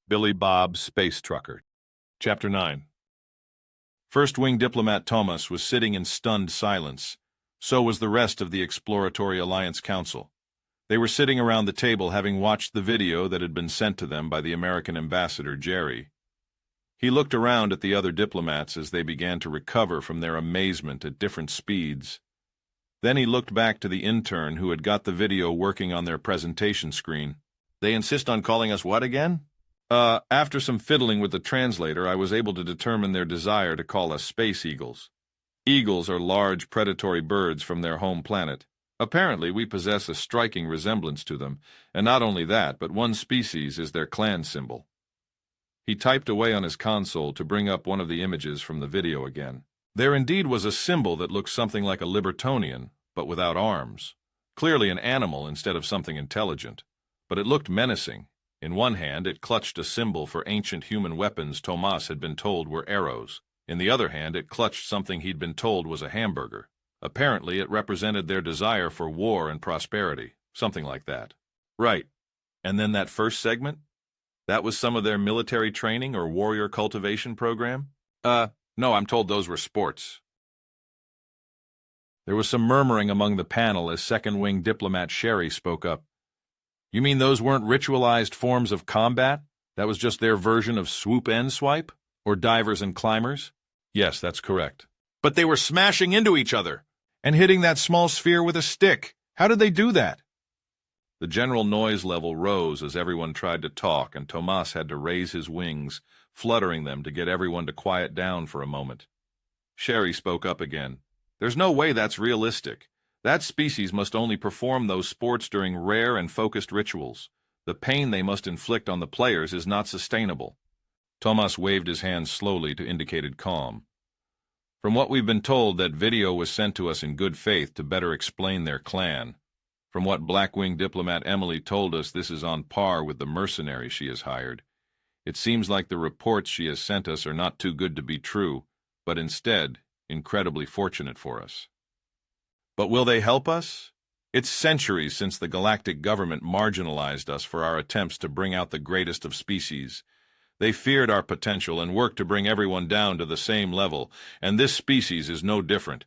Billy Bob Space Trucker. Chapter 9. First Wing Diplomat Thomas was sitting in stunned silence. So was the rest of the Exploratory Alliance Council. They were sitting around the table having watched the video that had been sent to them by the American ambassador, Jerry. He looked around at the other diplomats as they began to recover from their amazement at different speeds. Then he looked back to the intern who had got the video working on their presentation screen. "They insist on calling us what again?" After some fiddling with the translator, I was able to determine their desire to call us space eagles. Eagles are large predatory birds from their home planet. Apparently, we possess a striking resemblance to them, and not only that, but one species is their clan symbol. He typed away on his console to bring up one of the images from the video again. There indeed was a symbol that looked something like a Libertonian, but without arms. Clearly an animal instead of something intelligent. But it looked menacing. In one hand, it clutched a symbol for ancient human weapons Tomas had been told were arrows. In the other hand, it clutched something he'd been told was a hamburger. Apparently, it represented their desire for war and prosperity, something like that. Right. And then that first segment? That was some of their military training or warrior cultivation program? No, I'm told those were sports. There was some murmuring among the panel as Second Wing Diplomat Sherry spoke up. "You mean those weren't ritualized forms of combat? That was just their version of swoop and swipe? Or divers and climbers?" "Yes, that's correct." "But they were smashing into each other and hitting that small sphere with a stick. How did they do that?" The general noise level rose as everyone tried to talk, and Tomas had to raise his wings, fluttering them to get everyone to quiet down for a moment. Sherry spoke up again. "There's no way that's realistic. That species must only perform those sports during rare and focused rituals. The pain they must inflict on the players is not sustainable." Tomas waved his hand slowly to indicate calm. "From what we've been told, that video was sent to us in good faith to better explain their clan. From what Blackwing diplomat Emily told us, this is on par with the mercenaries she has hired. It seems like the reports she has sent us are not too good to be true, but instead, incredibly fortunate for us." "But will they help us? It's centuries since the galactic government marginalized us for our attempts to bring out the greatest of species. They feared our potential and worked to bring everyone down to the same level, and this species is no different.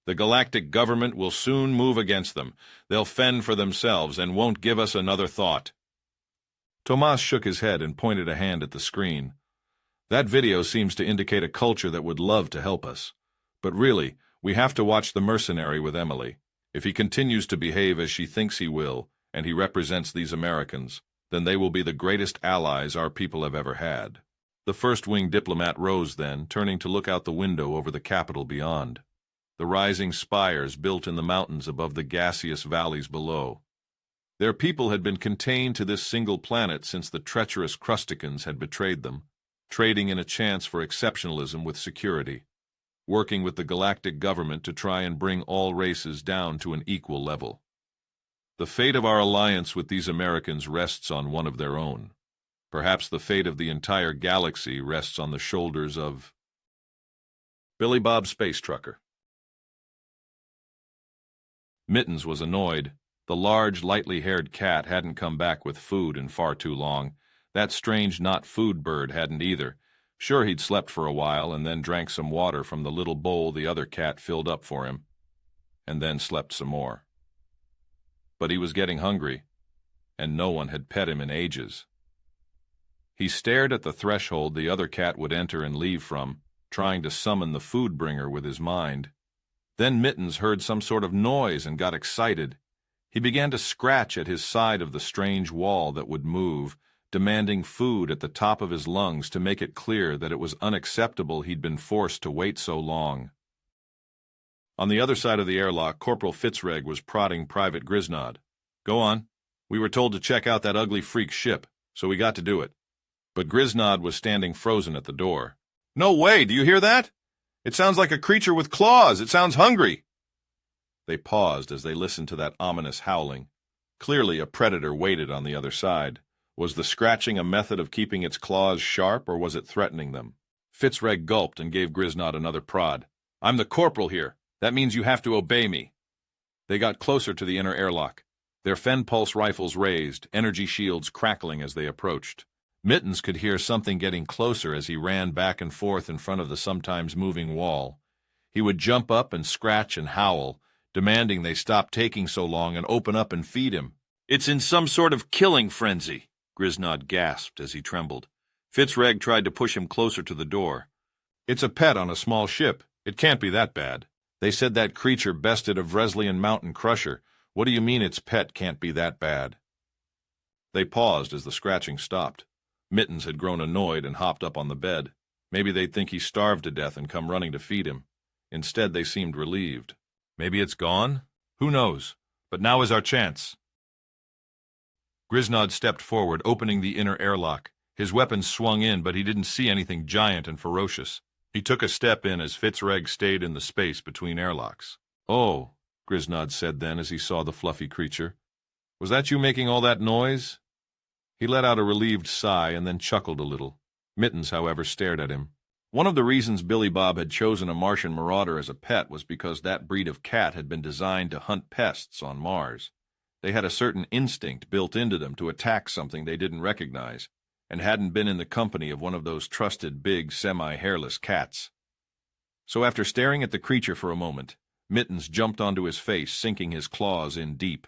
The galactic government will soon move against them. They'll fend for themselves and won't give us another thought." Tomas shook his head and pointed a hand at the screen. "That video seems to indicate a culture that would love to help us. But really, we have to watch the mercenary with Emily. If he continues to behave as she thinks he will, and he represents these Americans, then they will be the greatest allies our people have ever had." The First Wing Diplomat rose then, turning to look out the window over the capital beyond. The rising spires built in the mountains above the gaseous valleys below. Their people had been contained to this single planet since the treacherous Crusticans had betrayed them, trading in a chance for exceptionalism with security, working with the galactic government to try and bring all races down to an equal level. The fate of our alliance with these Americans rests on one of their own. Perhaps the fate of the entire galaxy rests on the shoulders of Billy Bob Space Trucker. Mittens was annoyed. The large, lightly-haired cat hadn't come back with food in far too long. That strange not-food bird hadn't either. Sure, he'd slept for a while and then drank some water from the little bowl the other cat filled up for him, and then slept some more. But he was getting hungry, and no one had pet him in ages. He stared at the threshold the other cat would enter and leave from, trying to summon the food bringer with his mind. Then Mittens heard some sort of noise and got excited. He began to scratch at his side of the strange wall that would move, demanding food at the top of his lungs to make it clear that it was unacceptable he'd been forced to wait so long. On the other side of the airlock, Corporal Fitzreg was prodding Private Grisnod. "Go on. We were told to check out that ugly freak ship, so we got to do it." But Grisnod was standing frozen at the door. "No way! Do you hear that? It sounds like a creature with claws. It sounds hungry." They paused as they listened to that ominous howling. Clearly a predator waited on the other side. Was the scratching a method of keeping its claws sharp, or was it threatening them? Fitzreg gulped and gave Grisnod another prod. "I'm the corporal here. That means you have to obey me." They got closer to the inner airlock, their Fen Pulse rifles raised, energy shields crackling as they approached. Mittens could hear something getting closer as he ran back and forth in front of the sometimes moving wall. He would jump up and scratch and howl, demanding they stop taking so long and open up and feed him. "It's in some sort of killing frenzy," Grisnod gasped as he trembled. Fitzreg tried to push him closer to the door. "It's a pet on a small ship. It can't be that bad. They said that creature bested a Vreslian mountain crusher. What do you mean its pet can't be that bad?" They paused as the scratching stopped. Mittens had grown annoyed and hopped up on the bed. Maybe they'd think he starved to death and come running to feed him. Instead, they seemed relieved. "Maybe it's gone? Who knows? But now is our chance." Grisnod stepped forward, opening the inner airlock. His weapon swung in, but he didn't see anything giant and ferocious. He took a step in as Fitzreg stayed in the space between airlocks. "Oh," Grisnod said then as he saw the fluffy creature. "Was that you making all that noise?" He let out a relieved sigh and then chuckled a little. Mittens, however, stared at him. One of the reasons Billy Bob had chosen a Martian marauder as a pet was because that breed of cat had been designed to hunt pests on Mars. They had a certain instinct built into them to attack something they didn't recognize, and hadn't been in the company of one of those trusted big semi-hairless cats. So after staring at the creature for a moment, Mittens jumped onto his face, sinking his claws in deep.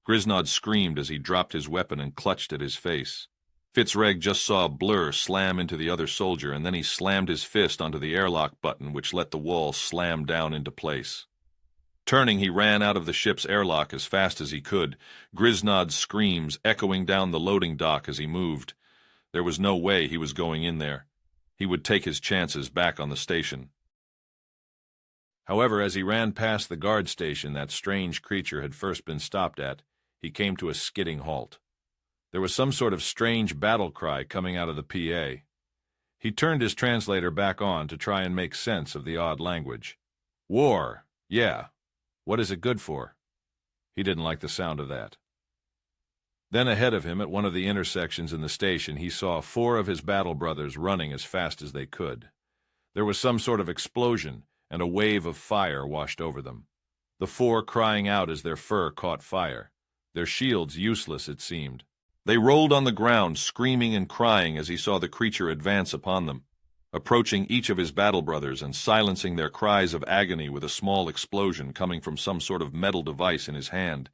Grisnod screamed as he dropped his weapon and clutched at his face. Fitzreg just saw a blur slam into the other soldier, and then he slammed his fist onto the airlock button, which let the wall slam down into place. Turning, he ran out of the ship's airlock as fast as he could, Grisnod's screams echoing down the loading dock as he moved. There was no way he was going in there. He would take his chances back on the station. However, as he ran past the guard station that strange creature had first been stopped at, he came to a skidding halt. There was some sort of strange battle cry coming out of the PA. He turned his translator back on to try and make sense of the odd language. "War, yeah. What is it good for?" He didn't like the sound of that. Then ahead of him, at one of the intersections in the station, he saw 4 of his battle brothers running as fast as they could. There was some sort of explosion, and a wave of fire washed over them. The 4 crying out as their fur caught fire. Their shields useless, it seemed. They rolled on the ground, screaming and crying as he saw the creature advance upon them, approaching each of his battle brothers and silencing their cries of agony with a small explosion coming from some sort of metal device in his hand.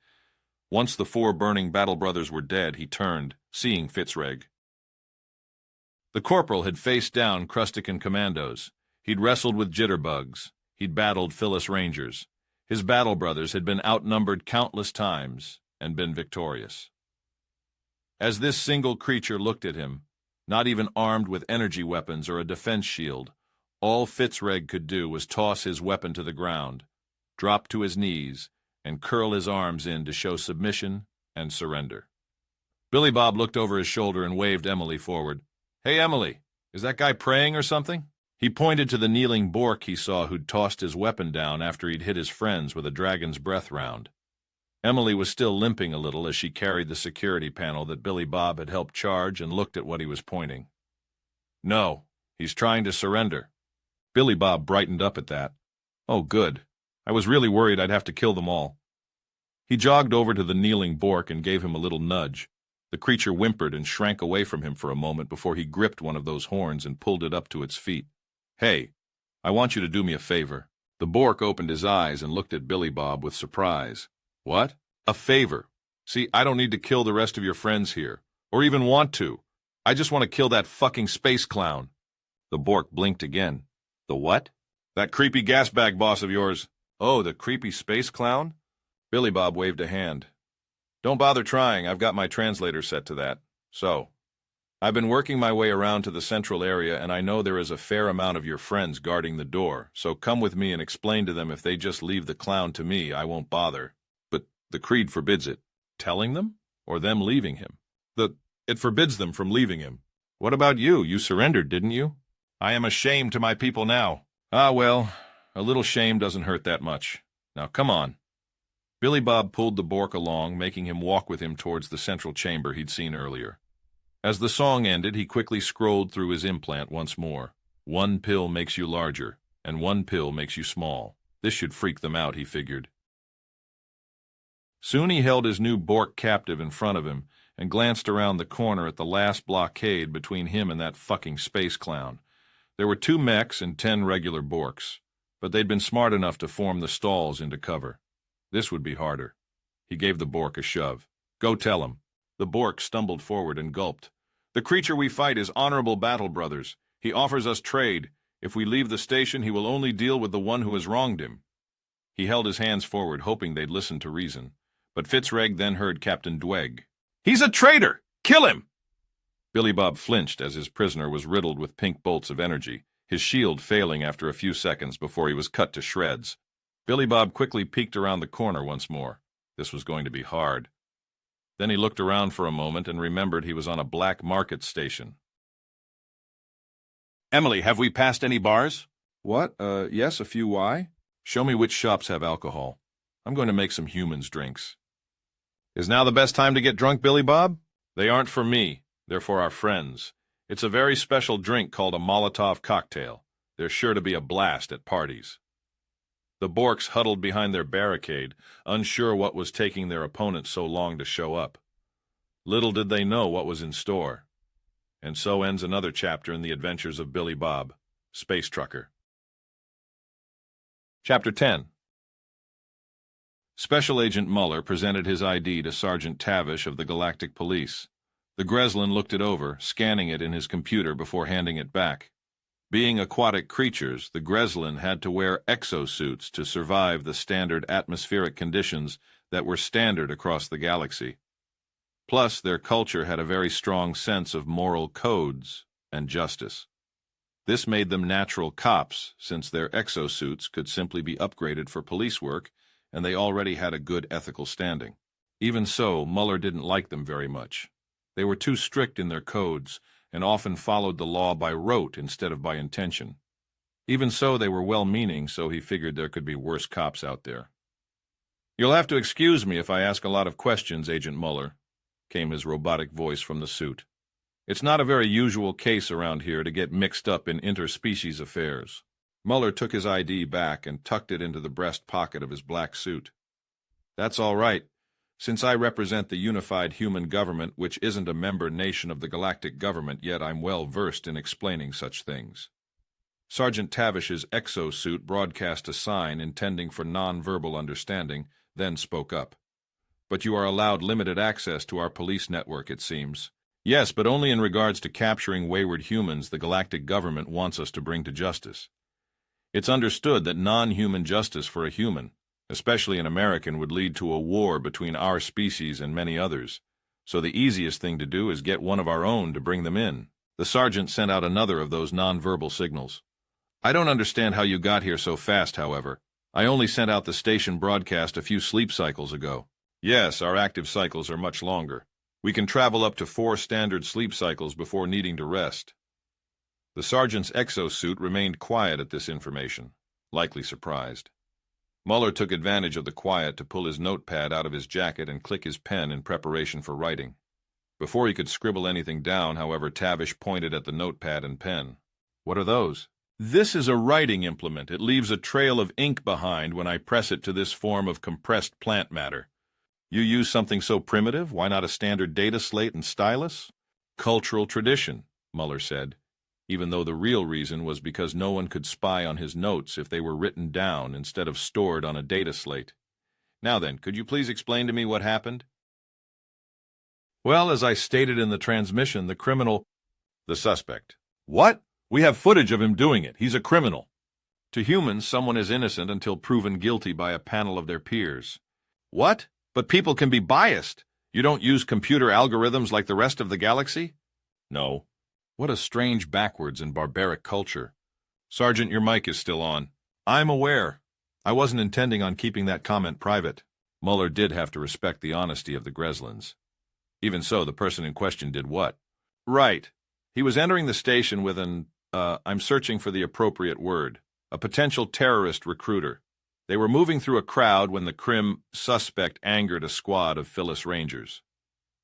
Once the 4 burning battle brothers were dead, he turned, seeing Fitzreg. The corporal had faced down Crustican commandos. He'd wrestled with jitterbugs. He'd battled Phyllis Rangers. His battle brothers had been outnumbered countless times and been victorious. As this single creature looked at him, not even armed with energy weapons or a defense shield, all Fitzreg could do was toss his weapon to the ground, drop to his knees, and curl his arms in to show submission and surrender. Billy Bob looked over his shoulder and waved Emily forward. "Hey, Emily, is that guy praying or something?" He pointed to the kneeling Bork he saw who'd tossed his weapon down after he'd hit his friends with a dragon's breath round. Emily was still limping a little as she carried the security panel that Billy Bob had helped charge and looked at what he was pointing. "No, he's trying to surrender." Billy Bob brightened up at that. "Oh, good. I was really worried I'd have to kill them all." He jogged over to the kneeling Bork and gave him a little nudge. The creature whimpered and shrank away from him for a moment before he gripped one of those horns and pulled it up to its feet. "Hey, I want you to do me a favor." The Bork opened his eyes and looked at Billy Bob with surprise. "What?" "A favor. See, I don't need to kill the rest of your friends here, or even want to. I just want to kill that fucking space clown." The Bork blinked again. "The what?" "That creepy gas bag boss of yours." "Oh, the creepy space clown?" Billy Bob waved a hand. "Don't bother trying, I've got my translator set to that. So, I've been working my way around to the central area, and I know there is a fair amount of your friends guarding the door, so come with me and explain to them if they just leave the clown to me, I won't bother. But the creed forbids it." "Telling them? Or them leaving him?" It forbids them from leaving him." "What about you? You surrendered, didn't you?" "I am a shame to my people now." "Ah, well, a little shame doesn't hurt that much. Now, come on." Billy Bob pulled the Bork along, making him walk with him towards the central chamber he'd seen earlier. As the song ended, he quickly scrolled through his implant once more. 1 pill makes you larger, and 1 pill makes you small. This should freak them out, he figured. Soon he held his new Bork captive in front of him, and glanced around the corner at the last blockade between him and that fucking space clown. There were 2 mechs and 10 regular Borks, but they'd been smart enough to form the stalls into cover. This would be harder. He gave the Bork a shove. "Go tell him." The Bork stumbled forward and gulped. "The creature we fight is Honorable Battle Brothers. He offers us trade. If we leave the station, he will only deal with the one who has wronged him." He held his hands forward, hoping they'd listen to reason. But Fitzreg then heard Captain Dweg. "He's a traitor! Kill him!" Billy Bob flinched as his prisoner was riddled with pink bolts of energy, his shield failing after a few seconds before he was cut to shreds. Billy Bob quickly peeked around the corner once more. This was going to be hard. Then he looked around for a moment and remembered he was on a black market station. "Emily, have we passed any bars?" "What? Yes, a few. Why?" "Show me which shops have alcohol. I'm going to make some humans' drinks." "Is now the best time to get drunk, Billy Bob?" "They aren't for me. They're for our friends. It's a very special drink called a Molotov cocktail. There's sure to be a blast at parties." The Borks huddled behind their barricade, unsure what was taking their opponents so long to show up. Little did they know what was in store. And so ends another chapter in the adventures of Billy Bob, Space Trucker. Chapter 10. Special Agent Muller presented his ID to Sergeant Tavish of the Galactic Police. The Greslin looked it over, scanning it in his computer before handing it back. Being aquatic creatures, the Greslin had to wear exosuits to survive the standard atmospheric conditions that were standard across the galaxy. Plus, their culture had a very strong sense of moral codes and justice. This made them natural cops, since their exosuits could simply be upgraded for police work, and they already had a good ethical standing. Even so, Muller didn't like them very much. They were too strict in their codes, and often followed the law by rote instead of by intention. Even so, they were well-meaning, so he figured there could be worse cops out there. "You'll have to excuse me if I ask a lot of questions, Agent Muller," came his robotic voice from the suit. "It's not a very usual case around here to get mixed up in interspecies affairs." Muller took his ID back and tucked it into the breast pocket of his black suit. "That's all right. Since I represent the unified human government, which isn't a member nation of the galactic government, yet I'm well versed in explaining such things." Sergeant Tavish's exosuit broadcast a sign intending for non-verbal understanding, then spoke up. "But you are allowed limited access to our police network, it seems." "Yes, but only in regards to capturing wayward humans the galactic government wants us to bring to justice. It's understood that non-human justice for a human, especially an American, would lead to a war between our species and many others. So the easiest thing to do is get one of our own to bring them in." The sergeant sent out another of those nonverbal signals. "I don't understand how you got here so fast, however. I only sent out the station broadcast a few sleep cycles ago." "Yes, our active cycles are much longer. We can travel up to 4 standard sleep cycles before needing to rest." The sergeant's exosuit remained quiet at this information, likely surprised. Muller took advantage of the quiet to pull his notepad out of his jacket and click his pen in preparation for writing. Before he could scribble anything down, however, Tavish pointed at the notepad and pen. "What are those?" "This is a writing implement. It leaves a trail of ink behind when I press it to this form of compressed plant matter. You use something so primitive, why not a standard data slate and stylus?" "Cultural tradition," Muller said, even though the real reason was because no one could spy on his notes if they were written down instead of stored on a data slate. "Now then, could you please explain to me what happened?" "Well, as I stated in the transmission, the criminal—" "The suspect." "What? We have footage of him doing it. He's a criminal." "To humans, someone is innocent until proven guilty by a panel of their peers." "What? But people can be biased. You don't use computer algorithms like the rest of the galaxy?" "No." "What a strange, backwards, and barbaric culture." "Sergeant, your mic is still on." "I'm aware. I wasn't intending on keeping that comment private." Muller did have to respect the honesty of the Greslins. Even so, the person in question did what? "Right. He was entering the station with I'm searching for the appropriate word, a potential terrorist recruiter. They were moving through a crowd when the suspect angered a squad of Phyllis Rangers.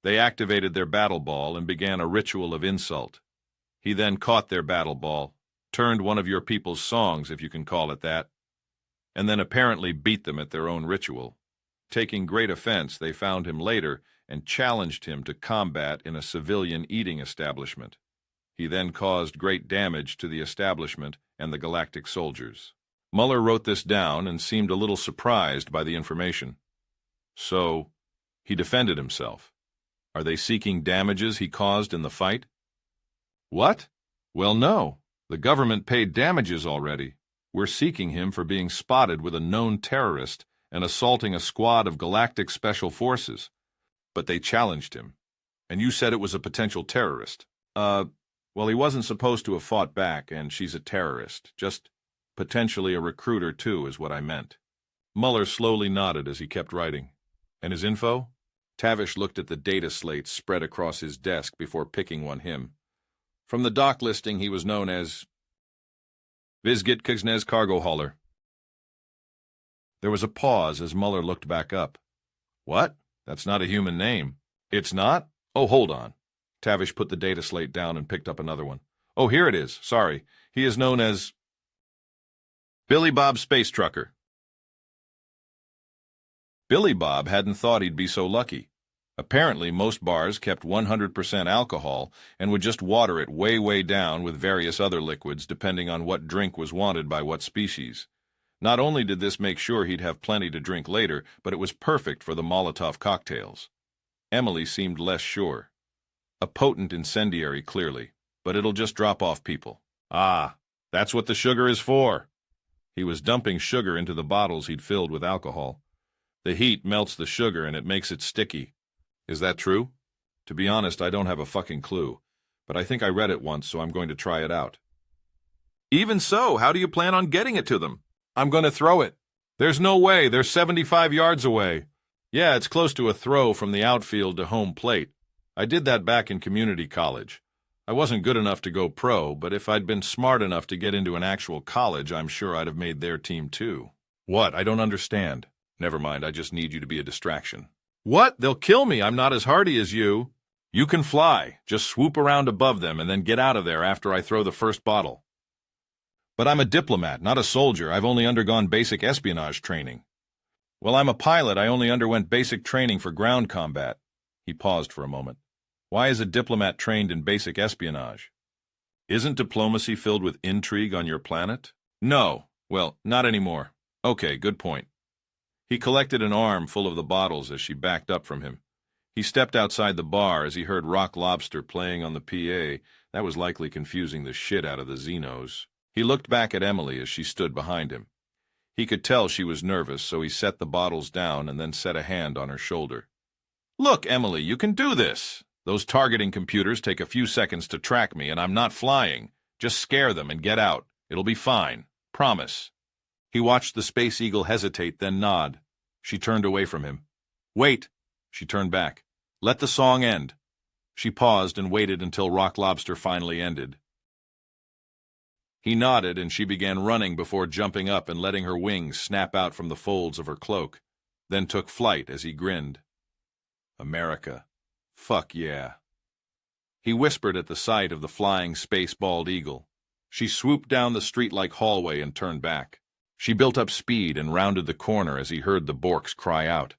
They activated their battle ball and began a ritual of insult. He then caught their battle ball, turned one of your people's songs, if you can call it that, and then apparently beat them at their own ritual. Taking great offense, they found him later and challenged him to combat in a civilian eating establishment. He then caused great damage to the establishment and the galactic soldiers. Muller wrote this down and seemed a little surprised by the information. So, he defended himself. Are they seeking damages he caused in the fight? What? Well, no. The government paid damages already. We're seeking him for being spotted with a known terrorist and assaulting a squad of galactic special forces. But they challenged him. And you said it was a potential terrorist. Well, he wasn't supposed to have fought back, and she's a terrorist. Just potentially a recruiter, too, is what I meant. Muller slowly nodded as he kept writing. And his info? Tavish looked at the data slates spread across his desk before picking one him. From the doc listing, he was known as Vizgit Kuznez Cargo Hauler. There was a pause as Muller looked back up. What? That's not a human name. It's not? Oh, hold on. Tavish put the data slate down and picked up another one. Oh, here it is. Sorry. He is known as Billy Bob Space Trucker. Billy Bob hadn't thought he'd be so lucky. Apparently, most bars kept 100% alcohol and would just water it way down with various other liquids depending on what drink was wanted by what species. Not only did this make sure he'd have plenty to drink later, but it was perfect for the Molotov cocktails. Emily seemed less sure. A potent incendiary, clearly, but it'll just drop off people. Ah, that's what the sugar is for. He was dumping sugar into the bottles he'd filled with alcohol. The heat melts the sugar and it makes it sticky. Is that true? To be honest, I don't have a fucking clue, but I think I read it once, so I'm going to try it out. Even so, how do you plan on getting it to them? I'm going to throw it. There's no way. They're 75 yards away. Yeah, it's close to a throw from the outfield to home plate. I did that back in community college. I wasn't good enough to go pro, but if I'd been smart enough to get into an actual college, I'm sure I'd have made their team too. What? I don't understand. Never mind, I just need you to be a distraction. What? They'll kill me. I'm not as hardy as you. You can fly. Just swoop around above them and then get out of there after I throw the first bottle. But I'm a diplomat, not a soldier. I've only undergone basic espionage training. Well, I'm a pilot. I only underwent basic training for ground combat. He paused for a moment. Why is a diplomat trained in basic espionage? Isn't diplomacy filled with intrigue on your planet? No. Well, not anymore. Okay, good point. He collected an arm full of the bottles as she backed up from him. He stepped outside the bar as he heard Rock Lobster playing on the PA. That was likely confusing the shit out of the Xenos. He looked back at Emily as she stood behind him. He could tell she was nervous, so he set the bottles down and then set a hand on her shoulder. Look, Emily, you can do this. Those targeting computers take a few seconds to track me, and I'm not flying. Just scare them and get out. It'll be fine. Promise. He watched the Space Eagle hesitate, then nod. She turned away from him. Wait. She turned back. Let the song end. She paused and waited until Rock Lobster finally ended. He nodded, and she began running before jumping up and letting her wings snap out from the folds of her cloak, then took flight as he grinned. America. Fuck yeah. He whispered at the sight of the flying space-bald eagle. She swooped down the street-like hallway and turned back. She built up speed and rounded the corner as he heard the Borks cry out,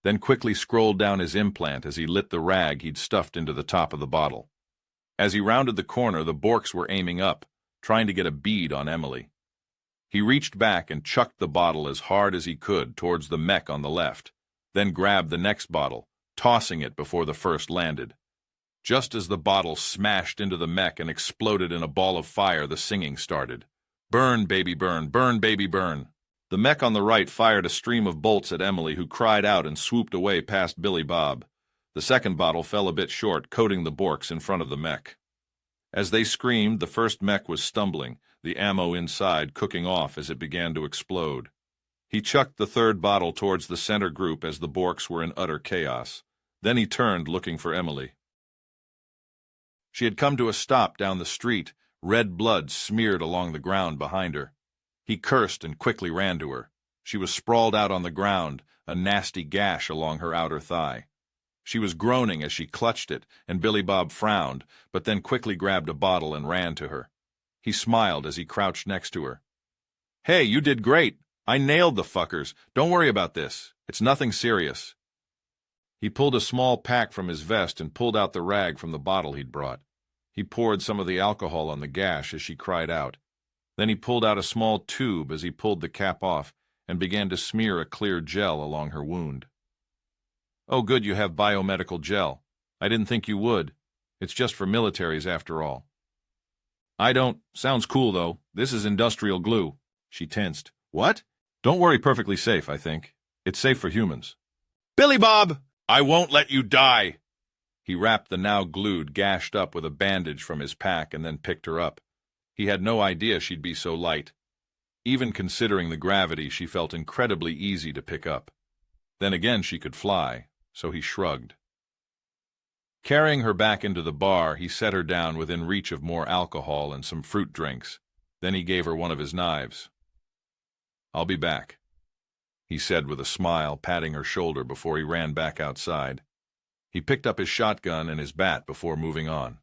then quickly scrolled down his implant as he lit the rag he'd stuffed into the top of the bottle. As he rounded the corner, the Borks were aiming up, trying to get a bead on Emily. He reached back and chucked the bottle as hard as he could towards the mech on the left, then grabbed the next bottle, tossing it before the first landed. Just as the bottle smashed into the mech and exploded in a ball of fire, the singing started. Burn, baby, burn, burn, baby, burn. The mech on the right fired a stream of bolts at Emily, who cried out and swooped away past Billy Bob. The second bottle fell a bit short, coating the Borks in front of the mech. As they screamed, the first mech was stumbling, the ammo inside cooking off as it began to explode. He chucked the third bottle towards the center group as the Borks were in utter chaos. Then he turned, looking for Emily. She had come to a stop down the street, red blood smeared along the ground behind her. He cursed and quickly ran to her. She was sprawled out on the ground, a nasty gash along her outer thigh. She was groaning as she clutched it, and Billy Bob frowned, but then quickly grabbed a bottle and ran to her. He smiled as he crouched next to her. Hey, you did great. I nailed the fuckers. Don't worry about this. It's nothing serious. He pulled a small pack from his vest and pulled out the rag from the bottle he'd brought. He poured some of the alcohol on the gash as she cried out. Then he pulled out a small tube as he pulled the cap off and began to smear a clear gel along her wound. "Oh, good, you have biomedical gel. I didn't think you would. It's just for militaries after all." "I don't. Sounds cool, though. This is industrial glue." She tensed. "What?" "Don't worry, perfectly safe, I think. It's safe for humans." "Billy Bob! I won't let you die!" He wrapped the now glued, gashed up with a bandage from his pack and then picked her up. He had no idea she'd be so light. Even considering the gravity, she felt incredibly easy to pick up. Then again, she could fly, so he shrugged. Carrying her back into the bar, he set her down within reach of more alcohol and some fruit drinks. Then he gave her one of his knives. "I'll be back," he said with a smile, patting her shoulder before he ran back outside. He picked up his shotgun and his bat before moving on.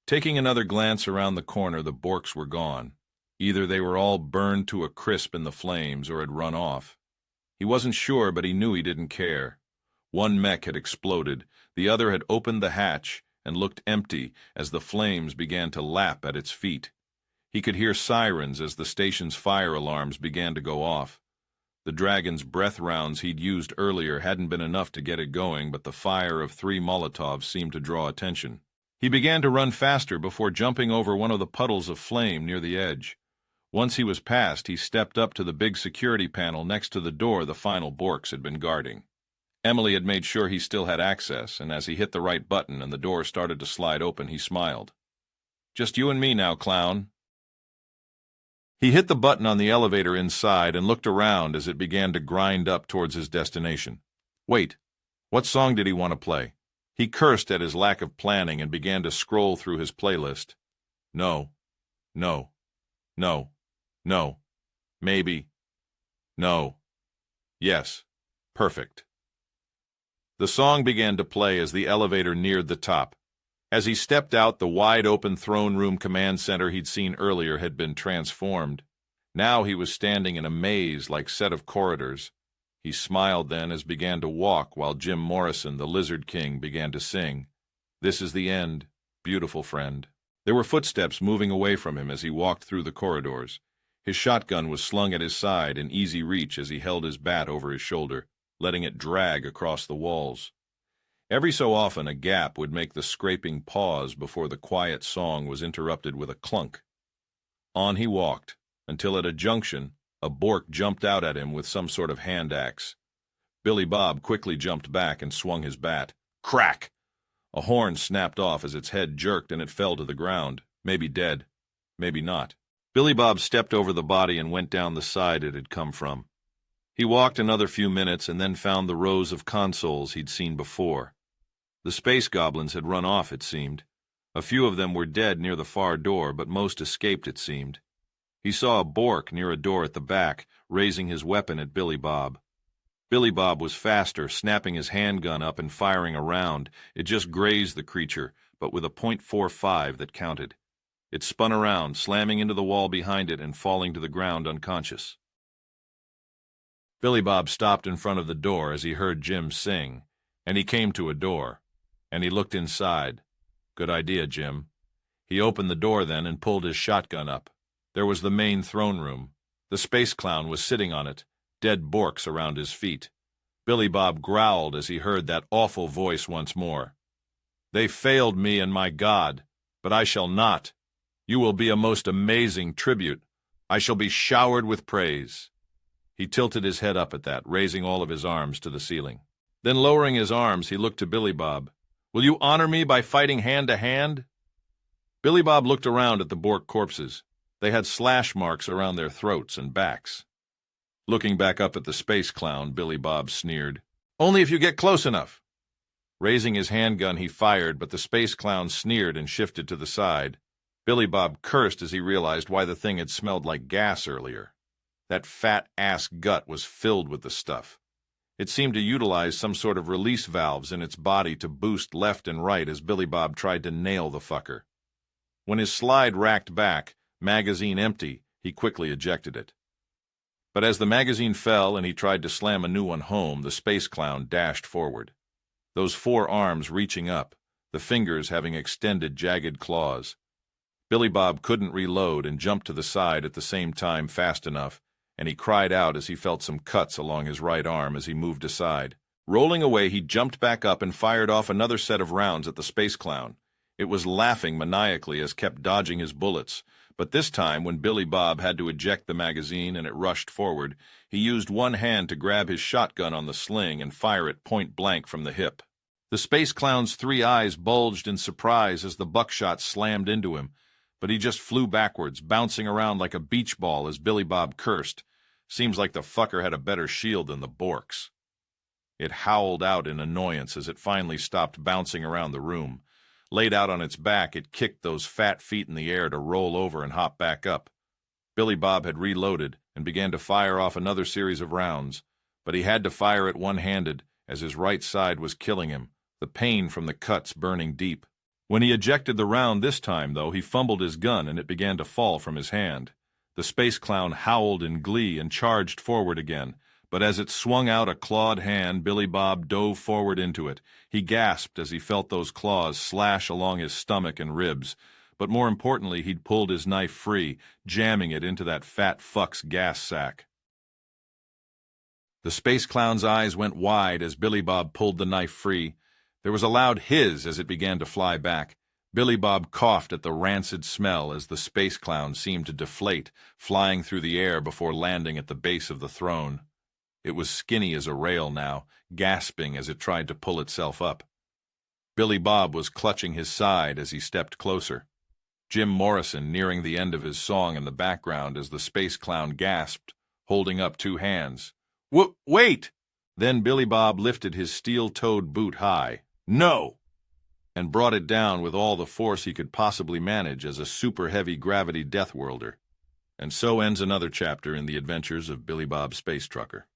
Taking another glance around the corner, the Borks were gone. Either they were all burned to a crisp in the flames or had run off. He wasn't sure, but he knew he didn't care. One mech had exploded, the other had opened the hatch and looked empty as the flames began to lap at its feet. He could hear sirens as the station's fire alarms began to go off. The Dragon's breath rounds he'd used earlier hadn't been enough to get it going, but the fire of 3 Molotovs seemed to draw attention. He began to run faster before jumping over one of the puddles of flame near the edge. Once he was past, he stepped up to the big security panel next to the door the final Borks had been guarding. Emily had made sure he still had access, and as he hit the right button and the door started to slide open, he smiled. "Just you and me now, clown." He hit the button on the elevator inside and looked around as it began to grind up towards his destination. Wait, what song did he want to play? He cursed at his lack of planning and began to scroll through his playlist. No, no, no, no, maybe, no, yes, perfect. The song began to play as the elevator neared the top. As he stepped out, the wide-open throne room command center he'd seen earlier had been transformed. Now he was standing in a maze-like set of corridors. He smiled then as began to walk while Jim Morrison, the Lizard King, began to sing, "This is the end, beautiful friend." There were footsteps moving away from him as he walked through the corridors. His shotgun was slung at his side in easy reach as he held his bat over his shoulder, letting it drag across the walls. Every so often a gap would make the scraping pause before the quiet song was interrupted with a clunk. On he walked, until at a junction, a Bork jumped out at him with some sort of hand axe. Billy Bob quickly jumped back and swung his bat. Crack! A horn snapped off as its head jerked and it fell to the ground, maybe dead, maybe not. Billy Bob stepped over the body and went down the side it had come from. He walked another few minutes and then found the rows of consoles he'd seen before. The space goblins had run off, it seemed. A few of them were dead near the far door, but most escaped, it seemed. He saw a Bork near a door at the back, raising his weapon at Billy Bob. Billy Bob was faster, snapping his handgun up and firing a round. It just grazed the creature, but with a .45 that counted. It spun around, slamming into the wall behind it and falling to the ground unconscious. Billy Bob stopped in front of the door as he heard Jim sing, and he came to a door, and he looked inside. Good idea, Jim. He opened the door then and pulled his shotgun up. There was the main throne room. The space clown was sitting on it, dead Borks around his feet. Billy Bob growled as he heard that awful voice once more. "They failed me and my God, but I shall not. You will be a most amazing tribute. I shall be showered with praise." He tilted his head up at that, raising all of his arms to the ceiling. Then lowering his arms, he looked to Billy Bob. "Will you honor me by fighting hand to hand?" Billy Bob looked around at the Bork corpses. They had slash marks around their throats and backs. Looking back up at the space clown, Billy Bob sneered. "Only if you get close enough." Raising his handgun, he fired, but the space clown sneered and shifted to the side. Billy Bob cursed as he realized why the thing had smelled like gas earlier. That fat-ass gut was filled with the stuff. It seemed to utilize some sort of release valves in its body to boost left and right as Billy Bob tried to nail the fucker. When his slide racked back, magazine empty, he quickly ejected it. But as the magazine fell and he tried to slam a new one home, the space clown dashed forward. Those 4 arms reaching up, the fingers having extended jagged claws. Billy Bob couldn't reload and jumped to the side at the same time fast enough, and he cried out as he felt some cuts along his right arm as he moved aside. Rolling away, he jumped back up and fired off another set of rounds at the space clown. It was laughing maniacally as kept dodging his bullets, but this time when Billy Bob had to eject the magazine and it rushed forward, he used one hand to grab his shotgun on the sling and fire it point blank from the hip. The space clown's 3 eyes bulged in surprise as the buckshot slammed into him, but he just flew backwards, bouncing around like a beach ball as Billy Bob cursed. Seems like the fucker had a better shield than the Borks. It howled out in annoyance as it finally stopped bouncing around the room. Laid out on its back, it kicked those fat feet in the air to roll over and hop back up. Billy Bob had reloaded and began to fire off another series of rounds, but he had to fire it one-handed as his right side was killing him, the pain from the cuts burning deep. When he ejected the round this time, though, he fumbled his gun and it began to fall from his hand. The space clown howled in glee and charged forward again, but as it swung out a clawed hand, Billy Bob dove forward into it. He gasped as he felt those claws slash along his stomach and ribs, but more importantly, he'd pulled his knife free, jamming it into that fat fuck's gas sack. The space clown's eyes went wide as Billy Bob pulled the knife free. There was a loud hiss as it began to fly back. Billy Bob coughed at the rancid smell as the space clown seemed to deflate, flying through the air before landing at the base of the throne. It was skinny as a rail now, gasping as it tried to pull itself up. Billy Bob was clutching his side as he stepped closer. Jim Morrison nearing the end of his song in the background as the space clown gasped, holding up 2 hands. Wait! Then Billy Bob lifted his steel-toed boot high. No! And brought it down with all the force he could possibly manage as a super-heavy gravity death worlder. And so ends another chapter in the adventures of Billy Bob Space Trucker.